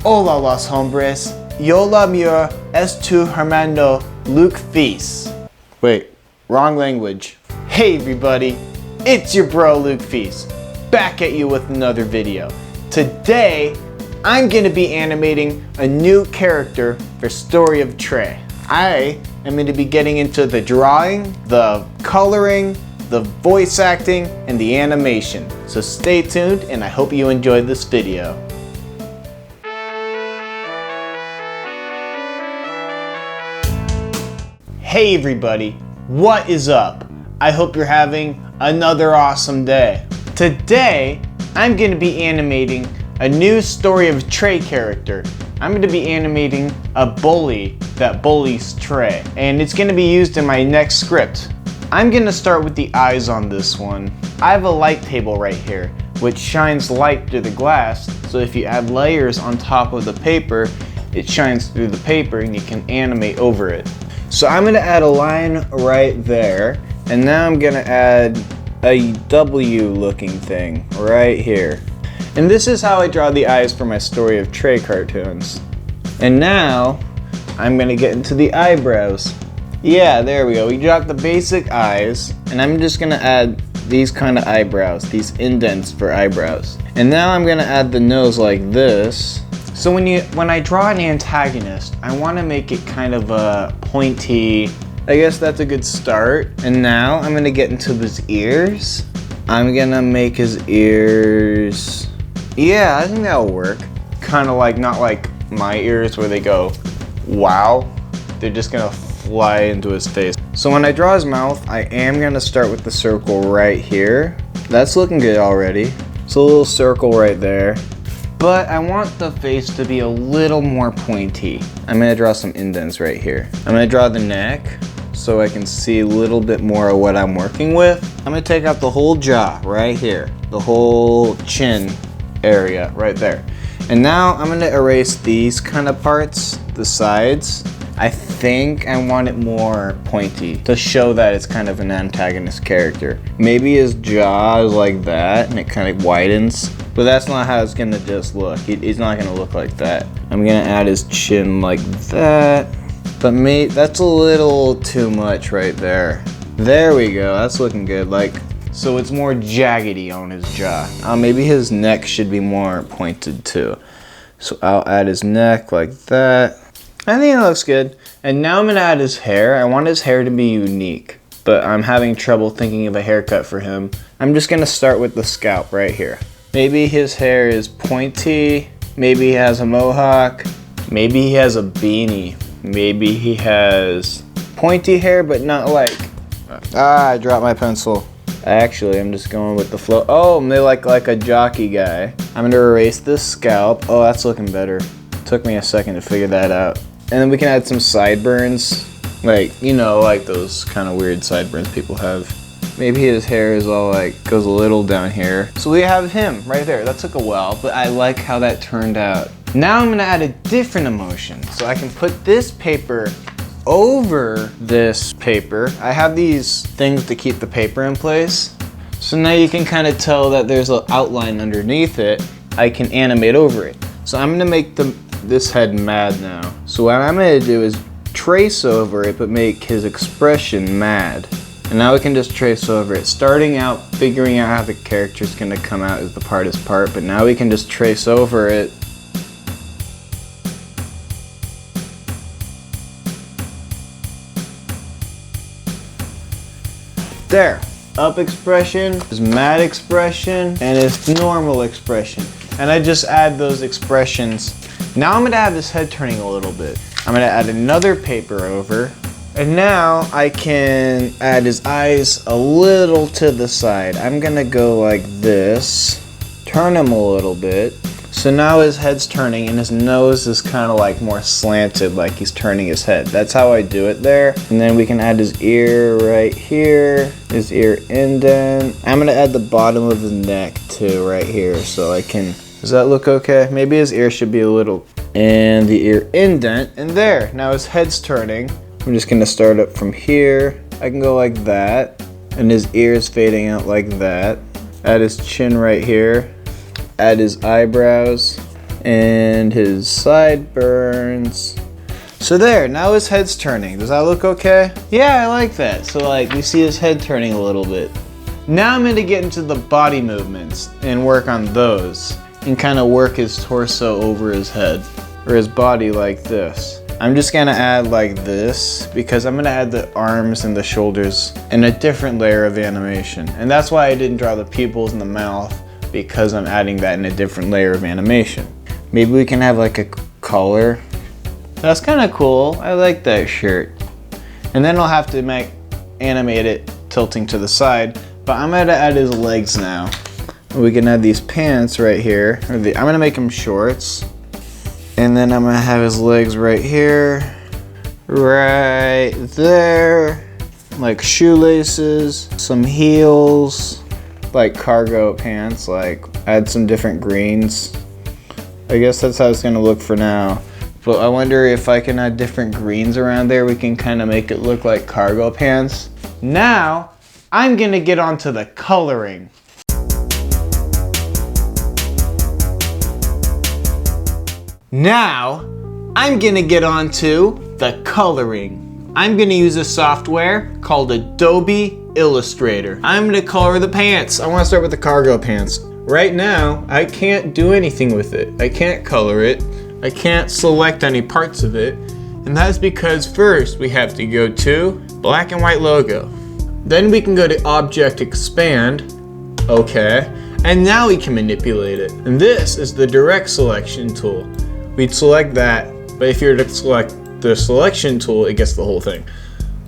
Hola los hombres, yo la mía es tu hermano Luke Feast. Wait, wrong language. Hey everybody, it's your bro Luke Feast, back at you with another video. Today, I'm gonna be animating a new character for Story of Trey. I am gonna be getting into the drawing, the coloring, the voice acting, and the animation. So stay tuned and I hope you enjoyed this video. Hey everybody, what is up? I hope you're having another awesome day. Today, I'm gonna be animating a new Story of Trey character. I'm gonna be animating a bully that bullies Trey, and it's gonna be used in my next script. I'm gonna start with the eyes on this one. I have a light table right here, which shines light through the glass, so if you add layers on top of the paper, it shines through the paper and you can animate over it. So I'm gonna add a line right there, and now I'm gonna add a W looking thing right here. And this is how I draw the eyes for my Story of Trey cartoons. And now, I'm gonna get into the eyebrows. Yeah, there we go. We got the basic eyes, and I'm just gonna add these kind of eyebrows, these indents for eyebrows. And now I'm gonna add the nose like this. So when I draw an antagonist, I wanna make it kind of a pointy, I guess that's a good start. And now I'm gonna get into his ears. I'm gonna make his ears, yeah, I think that'll work. Kind of like, not like my ears where they go, wow. They're just gonna fly into his face. So when I draw his mouth, I am gonna start with the circle right here. That's looking good already. It's a little circle right there. But I want the face to be a little more pointy. I'm gonna draw some indents right here. I'm gonna draw the neck so I can see a little bit more of what I'm working with. I'm gonna take out the whole jaw right here, the whole chin area right there. And now I'm gonna erase these kind of parts, the sides. I think I want it more pointy to show that it's kind of an antagonist character. Maybe his jaw is like that and it kind of widens, but that's not how it's gonna just look. He's not gonna look like that. I'm gonna add his chin like that, but that's a little too much right there. There we go, that's looking good. So it's more jaggedy on his jaw. Maybe his neck should be more pointed too. So I'll add his neck like that. I think it looks good. And now I'm gonna add his hair. I want his hair to be unique, but I'm having trouble thinking of a haircut for him. I'm just gonna start with the scalp right here. Maybe his hair is pointy. Maybe he has a mohawk. Maybe he has a beanie. Maybe he has pointy hair, but not like, I dropped my pencil. Actually, I'm just going with the flow. Oh, maybe like a jockey guy. I'm gonna erase this scalp. Oh, that's looking better. Took me a second to figure that out. And then we can add some sideburns. Like, you know, like those kind of weird sideburns people have. Maybe his hair is all like, goes a little down here. So we have him right there. That took a while, but I like how that turned out. Now I'm gonna add a different emotion. So I can put this paper over this paper. I have these things to keep the paper in place. So now you can kind of tell that there's an outline underneath it. I can animate over it. So I'm gonna make this head mad now. So what I'm gonna do is trace over it, but make his expression mad. And now we can just trace over it. Starting out, figuring out how the character's gonna come out is the hardest part, but now we can just trace over it. There, up expression, his mad expression, and his normal expression. And I just add those expressions. Now I'm gonna have his head turning a little bit. I'm gonna add another paper over. And now I can add his eyes a little to the side. I'm gonna go like this, turn him a little bit. So now his head's turning and his nose is kind of like more slanted, like he's turning his head. That's how I do it there. And then we can add his ear right here, his ear indent. I'm gonna add the bottom of his neck too right here so I can, does that look okay? Maybe his ear should be a little, and the ear indent, and there. Now his head's turning. I'm just gonna start up from here. I can go like that, and his ear is fading out like that. Add his chin right here. Add his eyebrows. And his sideburns. So there, now his head's turning. Does that look okay? Yeah, I like that. So like, we see his head turning a little bit. Now I'm gonna get into the body movements and work on those and kind of work his torso over his head or his body like this. I'm just gonna add like this because I'm gonna add the arms and the shoulders in a different layer of animation. And that's why I didn't draw the pupils and the mouth, because I'm adding that in a different layer of animation. Maybe we can have like a color. That's kind of cool. I like that shirt. And then I'll have to animate it tilting to the side. But I'm gonna add his legs now. We can add these pants right here. I'm gonna make them shorts. And then I'm gonna have his legs right here, right there. Like shoelaces, some heels, like cargo pants, like add some different greens. I guess that's how it's gonna look for now. But I wonder if I can add different greens around there, we can kind of make it look like cargo pants. Now, I'm gonna get onto the coloring. Now, I'm gonna get onto the coloring. I'm gonna use a software called Adobe Illustrator. I'm gonna color the pants. I wanna start with the cargo pants. Right now, I can't do anything with it. I can't color it. I can't select any parts of it. And that's because first we have to go to black and white logo. Then we can go to Object Expand, okay, and now we can manipulate it. And this is the direct selection tool. We'd select that, but if you were to select the selection tool, it gets the whole thing.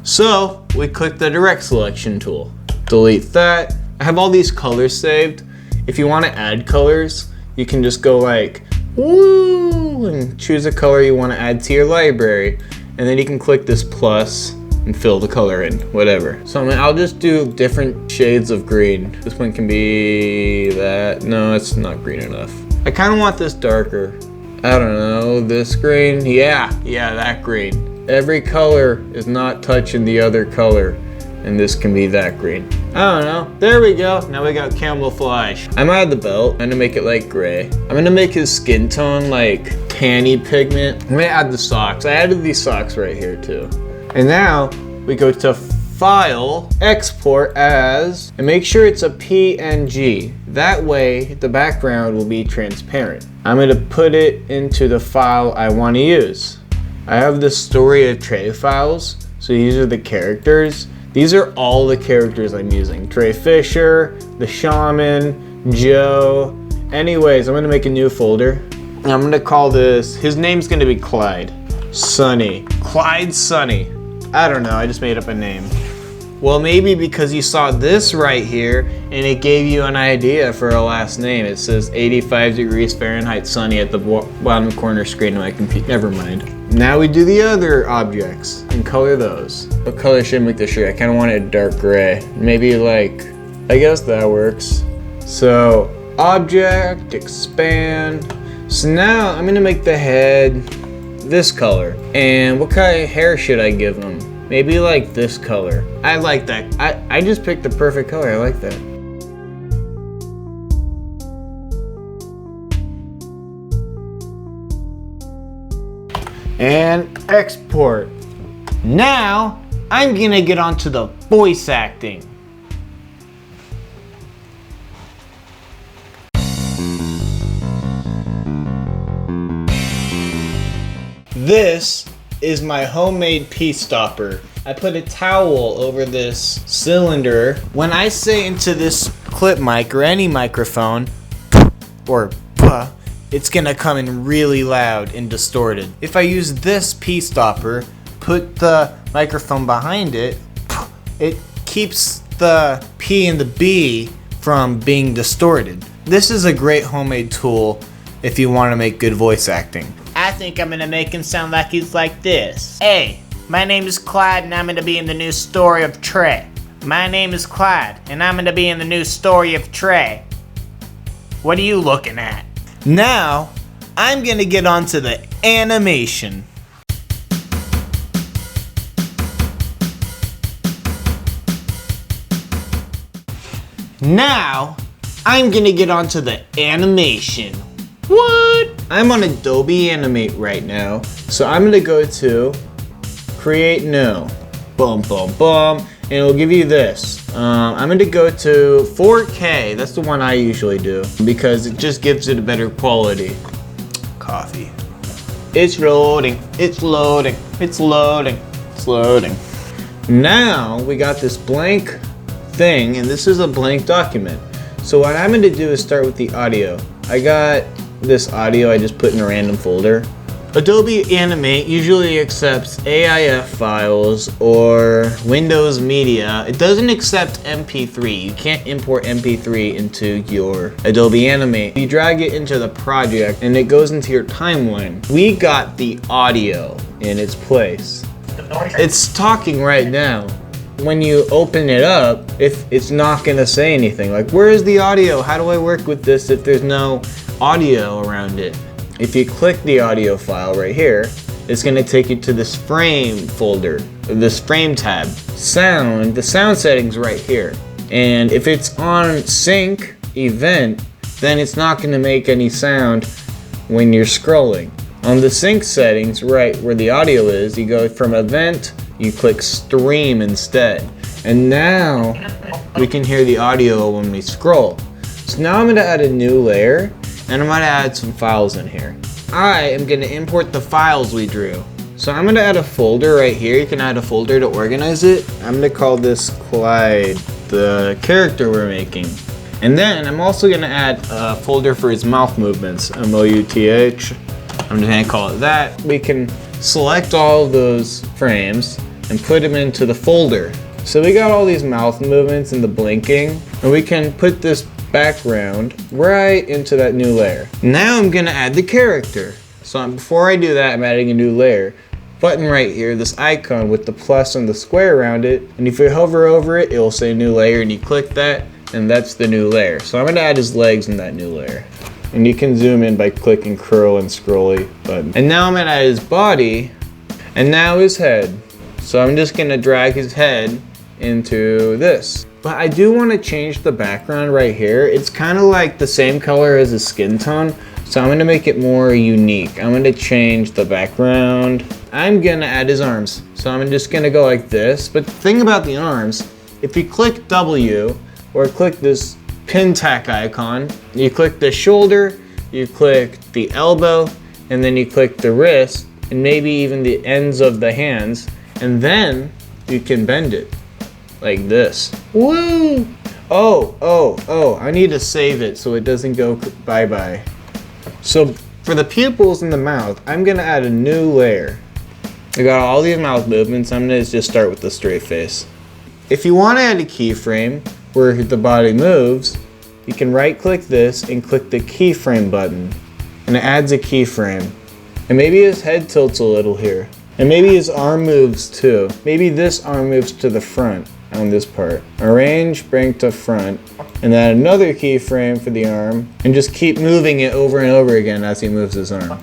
So we click the direct selection tool. Delete that. I have all these colors saved. If you want to add colors, you can just go like, woo, and choose a color you want to add to your library. And then you can click this plus and fill the color in, whatever. So I'll just do different shades of green. This one can be that. No, it's not green enough. I kind of want this darker. I don't know, this green? Yeah, that green. Every color is not touching the other color, and this can be that green. I don't know, there we go. Now we got camouflage. I'm gonna add the belt. I'm gonna make it like gray. I'm gonna make his skin tone like tanny pigment. I'm gonna add the socks. I added these socks right here too. And now we go to File, Export As, and make sure it's a PNG. That way the background will be transparent. I'm gonna put it into the file I wanna use. I have the Story of Trey files, so these are the characters. These are all the characters I'm using. Trey Fisher, the Shaman, Joe. Anyways, I'm gonna make a new folder. I'm gonna call this, his name's gonna be Clyde. Sunny. Clyde Sunny. I don't know, I just made up a name. Well, maybe because you saw this right here and it gave you an idea for a last name. It says 85 degrees Fahrenheit sunny at the bottom corner screen of my computer. Never mind. Now we do the other objects and color those. What color should I make this shirt? I kind of want it dark gray. Maybe like, I guess that works. So, object, expand. So now I'm gonna make the head this color. And what kind of hair should I give him? Maybe like this color. I like that. I just picked the perfect color. I like that. And export. Now, I'm gonna get onto the voice acting. This is my homemade pea stopper. I put a towel over this cylinder. When I say into this clip mic or any microphone, or it's gonna come in really loud and distorted. If I use this pea stopper, put the microphone behind it, it keeps the P and the B from being distorted. This is a great homemade tool if you want to make good voice acting. I think I'm gonna make him sound like he's like this. Hey, my name is Clyde and I'm gonna be in the new Story of Trey. My name is Clyde and I'm gonna be in the new Story of Trey. What are you looking at? Now, I'm gonna get onto the animation. Now, I'm gonna get onto the animation. What? I'm on Adobe Animate right now, so I'm gonna go to Create New. Boom, boom, boom, and it'll give you this. I'm gonna go to 4K. That's the one I usually do because it just gives it a better quality. Coffee. It's loading, it's loading, it's loading, it's loading. Now we got this blank thing, and this is a blank document. So what I'm gonna do is start with the audio. I got this audio I just put in a random folder. Adobe Animate usually accepts AIF files or Windows Media. It doesn't accept MP3. You can't import MP3 into your Adobe Animate. You drag it into the project and it goes into your timeline. We got the audio in its place. It's talking right now. When you open it up, if it's not gonna say anything. Like, where is the audio? How do I work with this if there's no audio around it? If you click the audio file right here, it's gonna take you to this frame folder, this frame tab. Sound, the sound settings right here. And if it's on sync event, then it's not gonna make any sound when you're scrolling. On the sync settings, right where the audio is, you go from event, you click stream instead. And now we can hear the audio when we scroll. So now I'm gonna add a new layer, and I'm gonna add some files in here. I am gonna import the files we drew. So I'm gonna add a folder right here. You can add a folder to organize it. I'm gonna call this Clyde, the character we're making. And then I'm also gonna add a folder for his mouth movements, M-O-U-T-H. I'm just gonna call it that. We can select all of those frames and put them into the folder. So we got all these mouth movements and the blinking, and we can put this background right into that new layer. Now I'm gonna add the character. So before I do that, I'm adding a new layer. Button right here, this icon with the plus and the square around it, and if you hover over it, it will say new layer, and you click that, and that's the new layer. So I'm gonna add his legs in that new layer. And you can zoom in by clicking curl and scrolly button. And now I'm gonna add his body, and now his head. So I'm just gonna drag his head into this. But I do want to change the background right here. It's kind of like the same color as his skin tone, so I'm going to make it more unique. I'm going to change the background. I'm going to add his arms. So I'm just going to go like this. But the thing about the arms, if you click W or click this pin tack icon, you click the shoulder, you click the elbow, and then you click the wrist, and maybe even the ends of the hands, and then you can bend it. Like this. Woo! Oh, I need to save it so it doesn't go bye-bye. So for the pupils in the mouth, I'm gonna add a new layer. I got all these mouth movements. I'm gonna just start with the straight face. If you wanna add a keyframe where the body moves, you can right-click this and click the keyframe button. And it adds a keyframe. And maybe his head tilts a little here. And maybe his arm moves too. Maybe this arm moves to the front. On this part. Arrange, bring to front, and then another keyframe for the arm, and just keep moving it over and over again as he moves his arm.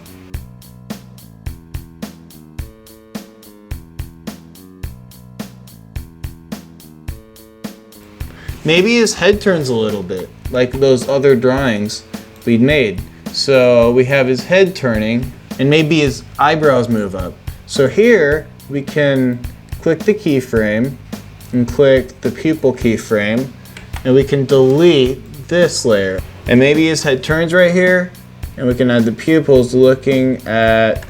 Maybe his head turns a little bit, like those other drawings we'd made. So we have his head turning, and maybe his eyebrows move up. So here we can click the keyframe, and click the pupil keyframe, and we can delete this layer. And maybe his head turns right here, and we can add the pupils looking at,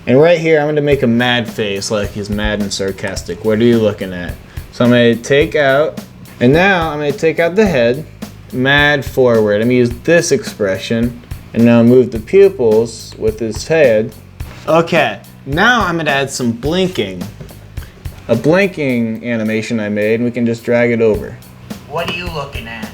and right here I'm gonna make a mad face, like he's mad and sarcastic. What are you looking at? So I'm gonna take out, and now I'm gonna take out the head, mad forward. I'm gonna use this expression, and now move the pupils with his head. Okay, now I'm gonna add some blinking. A blinking animation I made, and we can just drag it over. What are you looking at?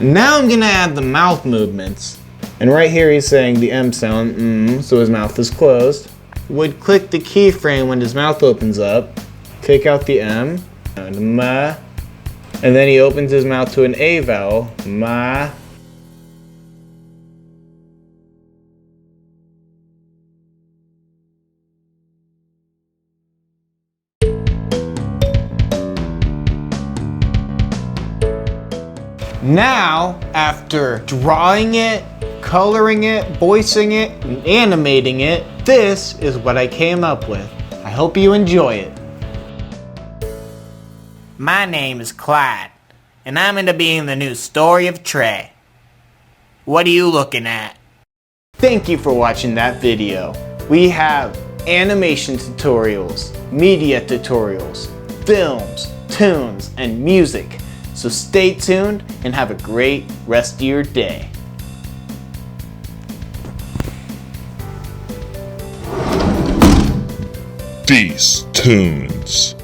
Now I'm gonna add the mouth movements. And right here he's saying the M sound, so his mouth is closed. Would click the keyframe when his mouth opens up, take out the M, and ma, and then he opens his mouth to an A vowel, ma. Now, after drawing it coloring it, voicing it, and animating it, this is what I came up with. I hope you enjoy it. My name is Clyde, and I'm going to be in the new Story of Trey. What are you looking at? Thank you for watching that video. We have animation tutorials, media tutorials, films, tunes, and music. So stay tuned and have a great rest of your day. These tunes.